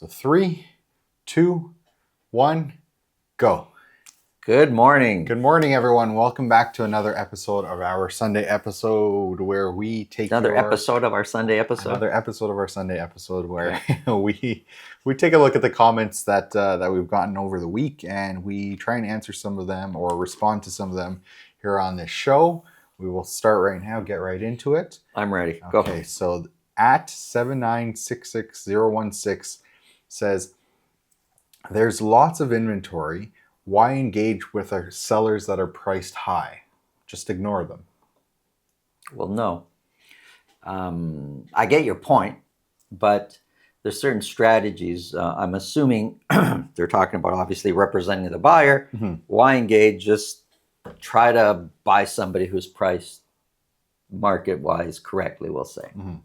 So 3, 2, 1, go. Good morning. Good morning, everyone. Welcome back to another episode of our Sunday episode where we take Another episode of our Sunday episode. Another episode of our Sunday episode where we take a look at the comments that we've gotten over the week, and we try and answer some of them or respond to some of them here on this show. We will start right now. Get right into it. I'm ready. Go. Okay, so at 7966016 says, there's lots of inventory. Why engage with our sellers that are priced high? Just ignore them. Well, no. I get your point, but there's certain strategies. I'm assuming they're talking about obviously representing the buyer. Mm-hmm. Why engage? Just try to buy somebody who's priced market-wise correctly, we'll say. Mm-hmm.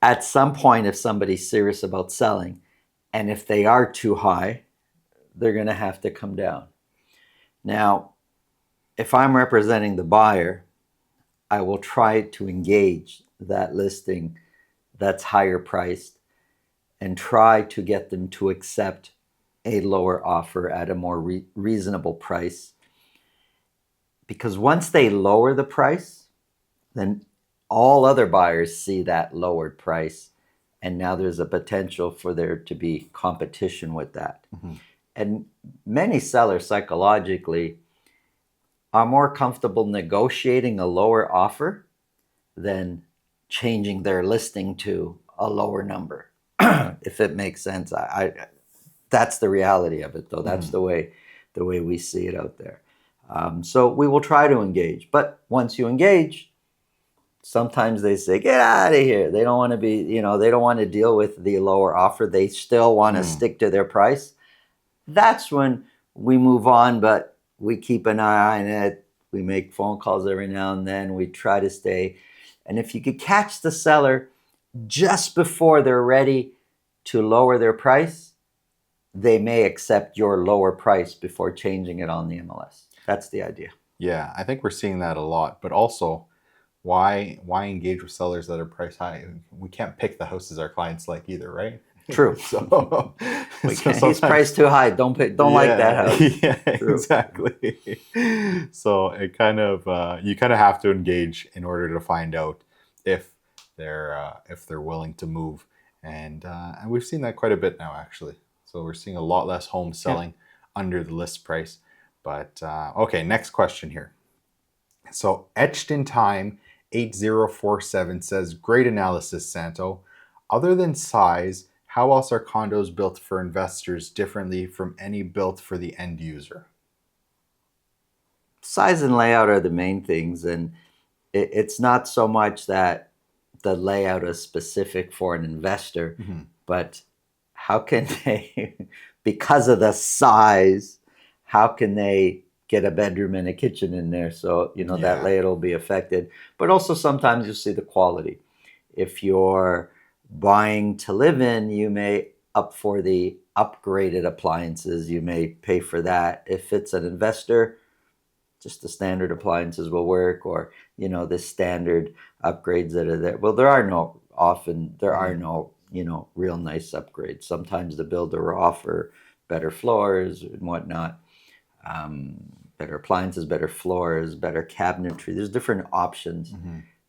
At some point, if somebody's serious about selling, and if they are too high, they're going to have to come down. Now, if I'm representing the buyer, I will try to engage that listing that's higher priced and try to get them to accept a lower offer at a more reasonable price. Because once they lower the price, then all other buyers see that lowered price, and now there's a potential for there to be competition with that. Mm-hmm. And many sellers psychologically are more comfortable negotiating a lower offer than changing their listing to a lower number, if it makes sense. That's the reality of it, though. That's the way we see it out there. So we will try to engage, but once you engage, sometimes they say, get out of here. They don't want to be, they don't want to deal with the lower offer. They still want to stick to their price. That's when we move on, but we keep an eye on it. We make phone calls every now and then. We try to stay. And if you could catch the seller just before they're ready to lower their price, they may accept your lower price before changing it on the MLS. That's the idea. Yeah, I think we're seeing that a lot, but also why engage with sellers that are priced high? We can't pick the houses our clients like either, right? True. He's priced too high. Don't like that house. Yeah, true. Exactly. So it kind of you kind of have to engage in order to find out if they're willing to move, and we've seen that quite a bit now, actually. So we're seeing a lot less homes selling under the list price. But okay, next question here. So Etched in Time 8047 says, great analysis, Santo. Other than size, how else are condos built for investors differently from any built for the end user? Size and layout are the main things, and it's not so much that the layout is specific for an investor, but how can they, because of the size, how can they get a bedroom and a kitchen in there? So, that layout will be affected. But also sometimes you'll see the quality. If you're buying to live in, you may opt for the upgraded appliances. You may pay for that. If it's an investor, just the standard appliances will work, or the standard upgrades that are there. Well, there are no real nice upgrades. Sometimes the builder will offer better floors and whatnot, better appliances, better floors, better cabinetry. There's different options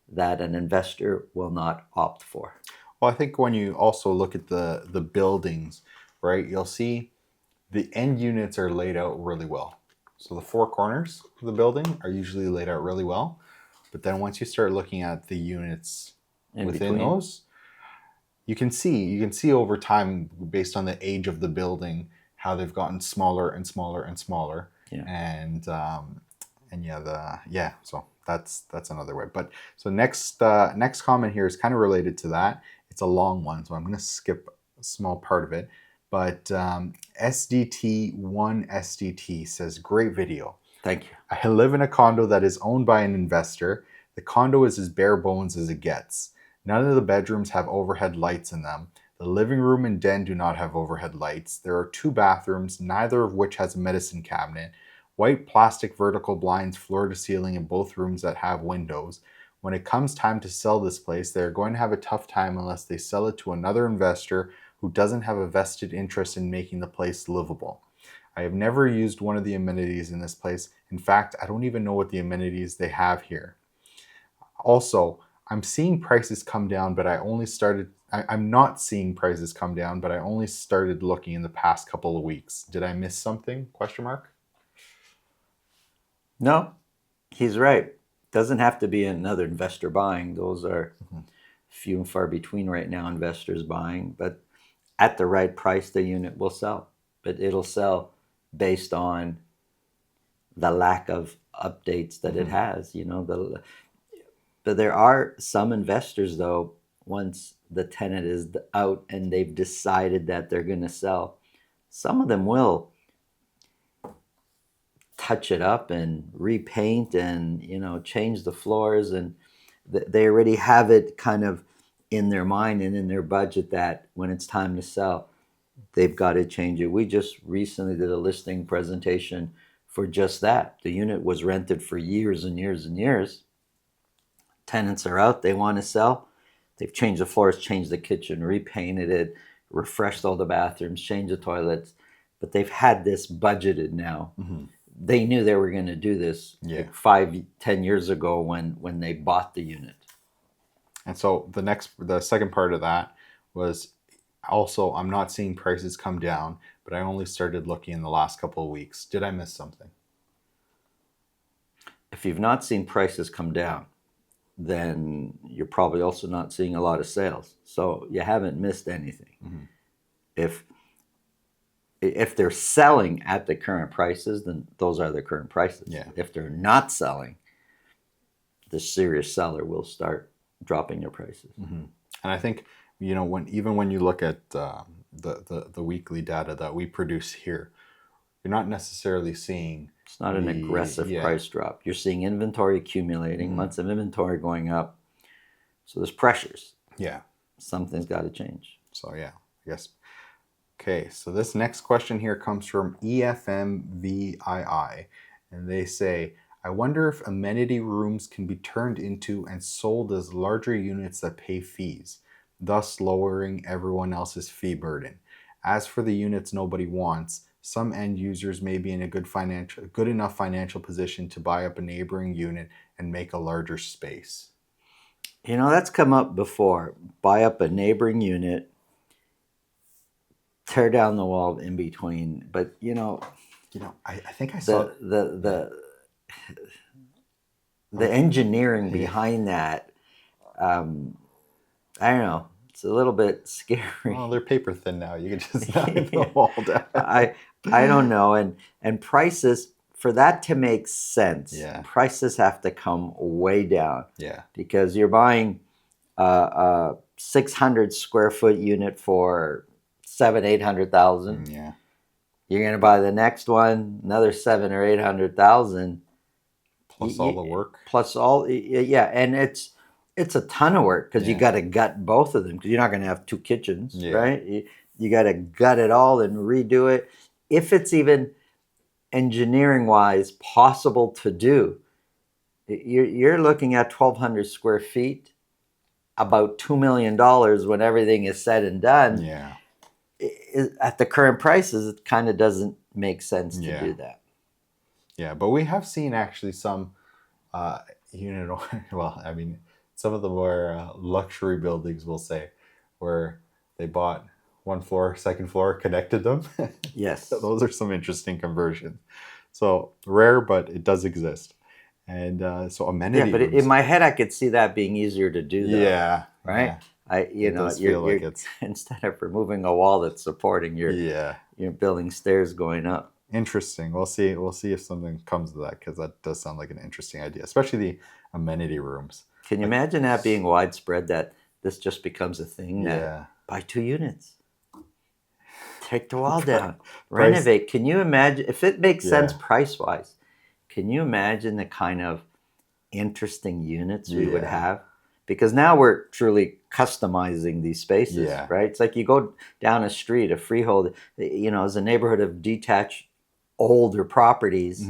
that an investor will not opt for. Well, I think when you also look at the buildings, right, you'll see the end units are laid out really well. So the four corners of the building are usually laid out really well. But then once you start looking at the units within those, you can see over time, based on the age of the building, how they've gotten smaller and smaller and smaller. Yeah. So that's another way. But so next comment here is kind of related to that. It's a long one, so I'm going to skip a small part of it. But SDT1SDT says, great video. Thank you. I live in a condo that is owned by an investor. The condo is as bare bones as it gets. None of the bedrooms have overhead lights in them. The living room and den do not have overhead lights. There are 2 bathrooms, neither of which has a medicine cabinet. White plastic vertical blinds floor to ceiling in both rooms that have windows. When it comes time to sell this place, they are going to have a tough time unless they sell it to another investor who doesn't have a vested interest in making the place livable. I have never used one of the amenities in this place. In fact, I don't even know what the amenities they have here. Also, I'm seeing prices come down, but I'm not seeing prices come down, but I only started looking in the past couple of weeks. Did I miss something? Question mark. No, he's right. Doesn't have to be another investor buying. Those are few and far between right now, investors buying. But at the right price, the unit will sell. But it'll sell based on the lack of updates that it has. But there are some investors, though, once the tenant is out and they've decided that they're going to sell, some of them will touch it up and repaint and change the floors, and they already have it kind of in their mind and in their budget that when it's time to sell, they've got to change it. We just recently did a listing presentation for just that. The unit was rented for years and years and years. Tenants are out, they want to sell. They've changed the floors, changed the kitchen, repainted it, refreshed all the bathrooms, changed the toilets, but they've had this budgeted now. They knew they were going to do this like 5-10 years ago when they bought the unit. And so the second part of that was also, I'm not seeing prices come down, but I only started looking in the last couple of weeks. Did I miss something? If you've not seen prices come down, then you're probably also not seeing a lot of sales. So you haven't missed anything. If they're selling at the current prices, then those are the current prices. If they're not selling, the serious seller will start dropping their prices. And I think, when you look at the weekly data that we produce here, you're not necessarily seeing... It's not an aggressive price drop. You're seeing inventory accumulating, months of inventory going up. So there's pressures. Something's got to change. So I guess. Okay, so this next question here comes from EFMVII, and they say, I wonder if amenity rooms can be turned into and sold as larger units that pay fees, thus lowering everyone else's fee burden. As for the units nobody wants, some end users may be in a good enough financial position to buy up a neighboring unit and make a larger space. That's come up before. Buy up a neighboring unit, tear down the wall in between. But I think I saw the engineering behind that. I don't know. It's a little bit scary. Well, they're paper thin now. You can just knock the wall down. I don't know. And prices, for that to make sense, prices have to come way down. Because you're buying a 600 square foot unit for $700,000-800,000. You're going to buy the next one, another $700,000 or $800,000. Plus all the work. Plus all, and it's a ton of work because you got to gut both of them because you're not going to have two kitchens, right? You got to gut it all and redo it. If it's even engineering-wise possible to do, you're looking at 1,200 square feet, about $2 million when everything is said and done. At the current prices, it kind of doesn't make sense to do that. But we have seen actually some some of the more luxury buildings, we'll say, where they bought one floor, second floor, connected them. Yes. Those are some interesting conversions. So rare, but it does exist. And so amenity but rooms, in my head, I could see that being easier to do, though. Right? You're instead of removing a wall that's supporting, you're building stairs going up. Interesting. We'll see if something comes of that, because that does sound like an interesting idea, especially the amenity rooms. Can you imagine that being widespread, that this just becomes a thing? Buy 2 units. Take the wall down. Renovate. Can you imagine, if it makes sense price-wise, can you imagine the kind of interesting units we would have? Because now we're truly customizing these spaces, right? It's like you go down a street, a freehold, as a neighborhood of detached older properties,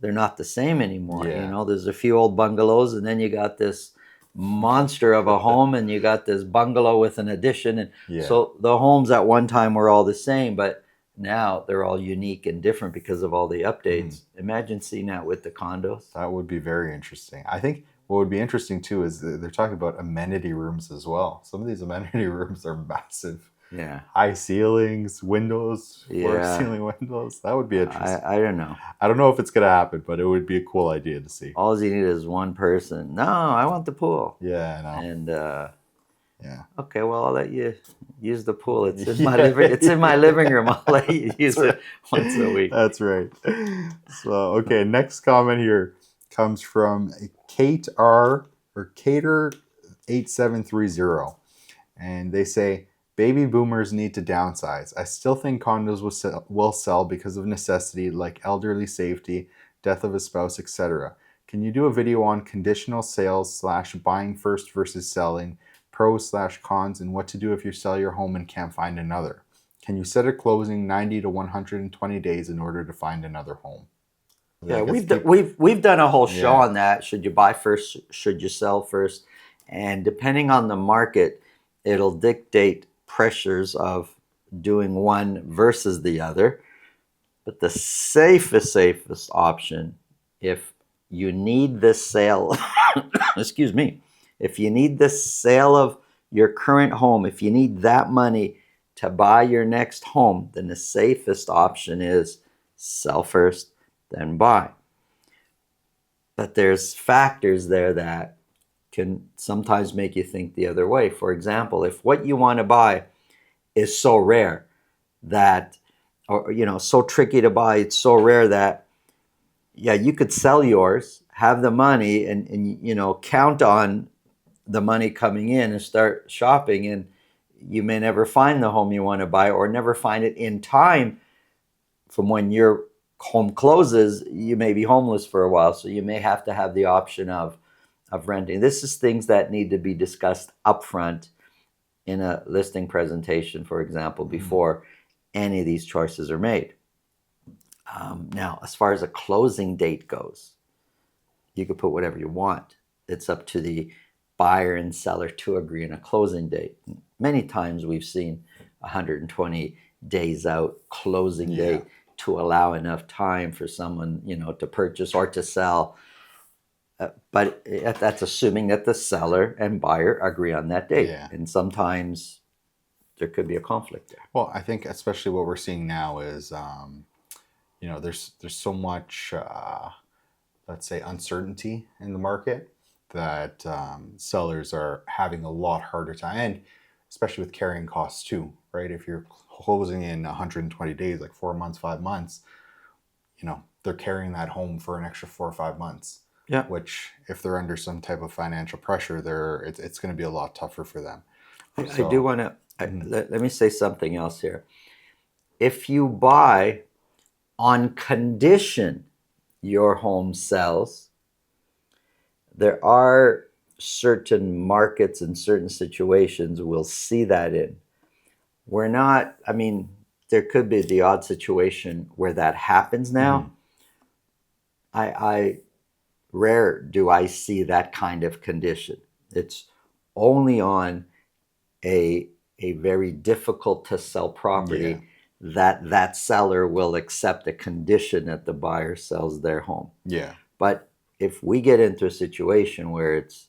they're not the same anymore. There's a few old bungalows, and then you got this monster of a home, and you got this bungalow with an addition. And Yeah. so the homes at one time were all the same, but now they're all unique and different because of all the updates. Imagine seeing that with the condos. That would be very interesting. I think what would be interesting too is they're talking about amenity rooms as well. Some of these amenity rooms are massive. Yeah. High ceilings, windows, floor Yeah. ceiling windows. That would be interesting. I don't know. I don't know if it's going to happen, but it would be a cool idea to see. All you need is one person. No, I want the pool. Yeah, I know. And Yeah. okay, well, I'll let you use the pool. It's in my living. It's in my living room. I'll let you use it once a week. That's right. So, okay, next comment here comes from Kate R or Cater 8730, and they say baby boomers need to downsize. I still think condos will sell because of necessity, like elderly safety, death of a spouse, etc. Can you do a video on conditional sales / buying first versus selling, pros / cons, and what to do if you sell your home and can't find another? Can you set a closing 90 to 120 days in order to find another home? Yeah, we've done a whole show Yeah. on that. Should you buy first? Should you sell first? And depending on the market, it'll dictate pressures of doing one versus the other. But the safest option, if you need this sale, excuse me, if you need the sale of your current home, if you need that money to buy your next home, then the safest option is sell first, then buy. But there's factors there that can sometimes make you think the other way. For example, if what you want to buy is so rare that, or so tricky to buy, it's so rare that, yeah, you could sell yours, have the money, and count on the money coming in and start shopping, and you may never find the home you want to buy, or never find it in time from when your home closes. You may be homeless for a while, so you may have to have the option of renting. This is things that need to be discussed upfront in a listing presentation, for example, before any of these choices are made. Now, as far as a closing date goes, you could put whatever you want. It's up to the buyer and seller to agree on a closing date. Many times we've seen 120 days out closing date to allow enough time for someone, to purchase or to sell. But that's assuming that the seller and buyer agree on that date. Yeah. And sometimes there could be a conflict there. Well, I think especially what we're seeing now is, there's so much, let's say, uncertainty in the market that sellers are having a lot harder time, and especially with carrying costs too, right? If you're closing in 120 days, like 4 months, 5 months, they're carrying that home for an extra 4 or 5 months. Yeah. Which, if they're under some type of financial pressure, it's going to be a lot tougher for them. I do want to let me say something else here. If you buy on condition your home sells, there are certain markets and certain situations we'll see that in. There could be the odd situation where that happens now. I rare do I see that kind of condition. It's only on a very difficult to sell property that seller will accept a condition that the buyer sells their home. Yeah. But if we get into a situation where it's,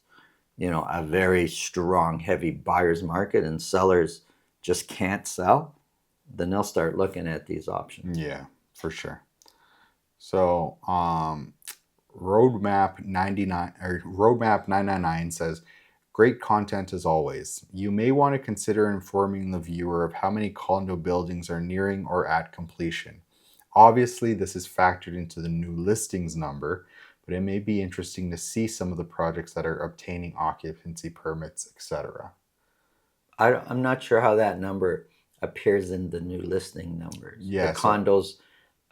a very strong, heavy buyer's market and sellers just can't sell, then they'll start looking at these options. Yeah, for sure. So, Roadmap 999 says, great content as always. You may want to consider informing the viewer of how many condo buildings are nearing or at completion. Obviously, this is factored into the new listings number, but it may be interesting to see some of the projects that are obtaining occupancy permits, etc. I'm not sure how that number appears in the new listing numbers. Yeah, the condos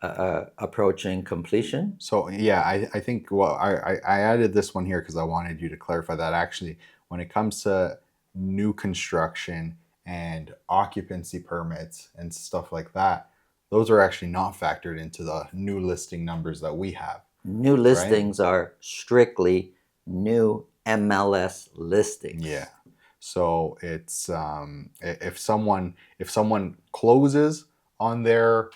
approaching completion. So yeah, I think I added this one here because I wanted you to clarify that actually when it comes to new construction and occupancy permits and stuff like that, those are actually not factored into the new listing numbers that we have. New listings are strictly new MLS listings. Yeah. So it's if someone closes on their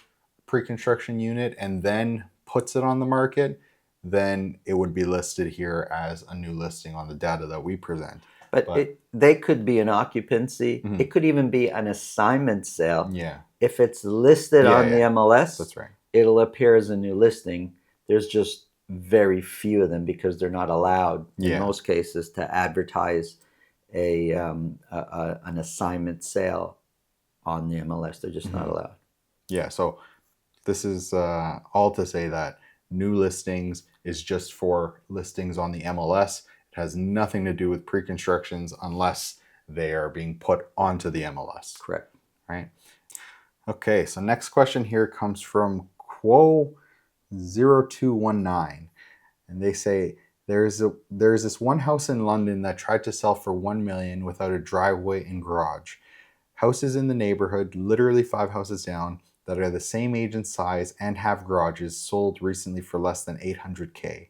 pre-construction unit and then puts it on the market, then it would be listed here as a new listing on the data that we present. But they could be an occupancy. Mhm. It could even be an assignment sale. Yeah, If it's listed on the MLS, that's right. it'll appear as a new listing. There's just very few of them because they're not allowed in most cases to advertise an assignment sale on the MLS. They're just not allowed. Yeah, so this is all to say that new listings is just for listings on the MLS. It has nothing to do with pre-constructions unless they are being put onto the MLS. Correct. Right? Okay, so next question here comes from Quo0219. And they say, there's this one house in London that tried to sell for 1 million without a driveway and garage. Houses in the neighborhood, literally 5 houses down, that are the same age and size and have garages, sold recently for less than 800K.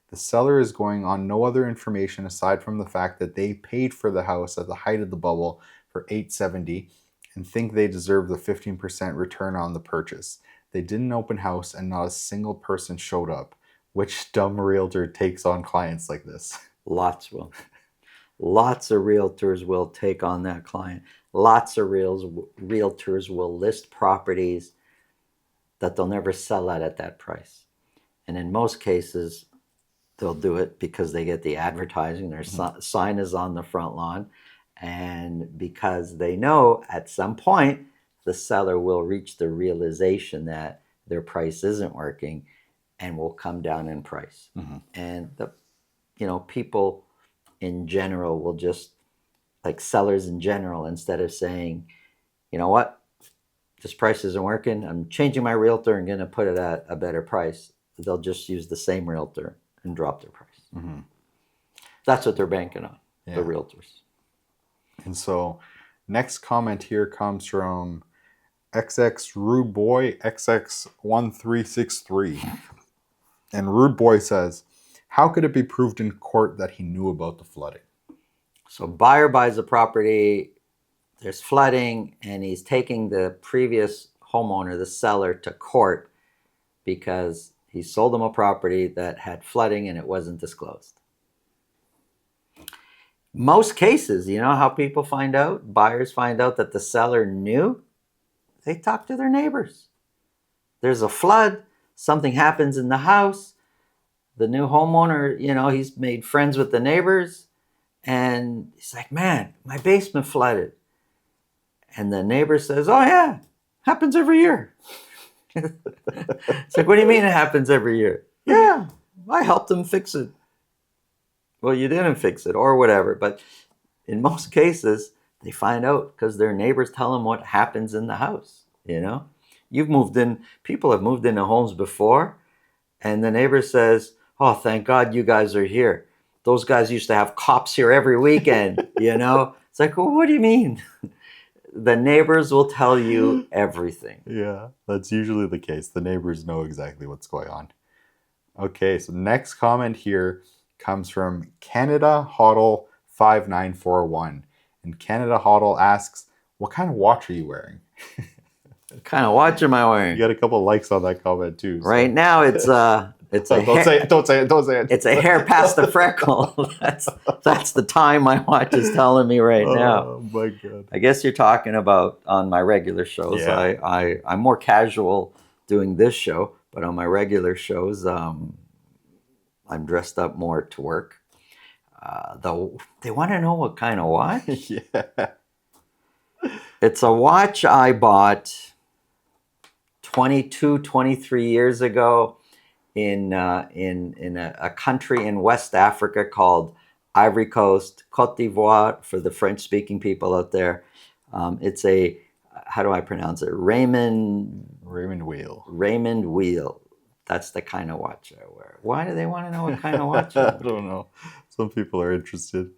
The seller is going on no other information aside from the fact that they paid for the house at the height of the bubble for 870 and think they deserve the 15% return on the purchase. They did an open house and not a single person showed up. Which dumb realtor takes on clients like this? Lots will. Lots of realtors will take on that client. Lots of realtors will list properties that they'll never sell at that price. And in most cases, they'll do it because they get the advertising. Their sign is on the front lawn. And because they know at some point, the seller will reach the realization that their price isn't working and will come down in price. And people in general will just, like sellers in general, instead of saying, you know what, this price isn't working, I'm changing my realtor and going to put it at a better price, they'll just use the same realtor and drop their price. That's what they're banking on, the realtors. And so next comment here comes from XX Rude Boy XX1363. And Rude Boy says, how could it be proved in court that he knew about the flooding? So buyer buys a property, there's flooding, and he's taking the previous homeowner, the seller, to court because he sold him a property that had flooding and it wasn't disclosed. Most cases, you know how people find out? Buyers find out that the seller knew. They talk to their neighbors. There's a flood. Something happens in the house. The new homeowner, he's made friends with the neighbors. And he's like, man, my basement flooded. And the neighbor says, oh yeah, happens every year. It's like, what do you mean it happens every year? Yeah, I helped them fix it. Well, you didn't fix it or whatever. But in most cases, they find out because their neighbors tell them what happens in the house, You've moved in, people have moved into homes before, and the neighbor says, oh, thank God you guys are here. Those guys used to have cops here every weekend, It's like, well, what do you mean? The neighbors will tell you everything. Yeah, that's usually the case. The neighbors know exactly what's going on. Okay, so next comment here comes from Canada Hoddle 5941. And Canada Hoddle asks, what kind of watch are you wearing? What kind of watch am I wearing? You got a couple likes on that comment too. So. Right now, it's a don't say it. It's a hair past the freckle. That's the time my watch is telling me right now. Oh my God. I guess you're talking about on my regular shows. Yeah. I'm more casual doing this show, but on my regular shows, I'm dressed up more to work. Though they want to know what kind of watch. Yeah. It's a watch I bought 22, 23 years ago in a country in West Africa called Ivory Coast, Côte d'Ivoire, for the French-speaking people out there. It's a, how do I pronounce it? Raymond Wheel. Raymond Wheel. That's the kind of watch I wear. Why do they want to know what kind of watch I wear? I don't know. Some people are interested.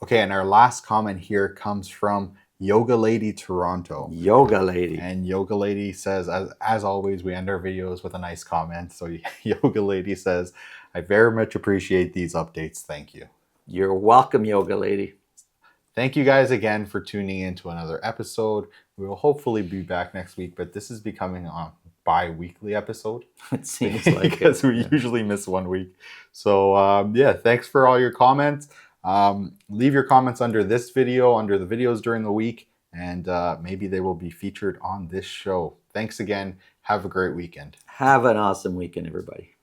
Okay, and our last comment here comes from Yoga Lady Toronto. Yoga Lady. And Yoga Lady says, as always, we end our videos with a nice comment. So Yoga Lady says, I very much appreciate these updates. Thank you. You're welcome, Yoga Lady. Thank you guys again for tuning in to another episode. We will hopefully be back next week, but this is becoming a bi-weekly episode. It seems like because we usually miss 1 week. So yeah, thanks for all your comments. Leave your comments under this video, under the videos during the week, and maybe they will be featured on this show. Thanks again. Have a great weekend. Have an awesome weekend, everybody.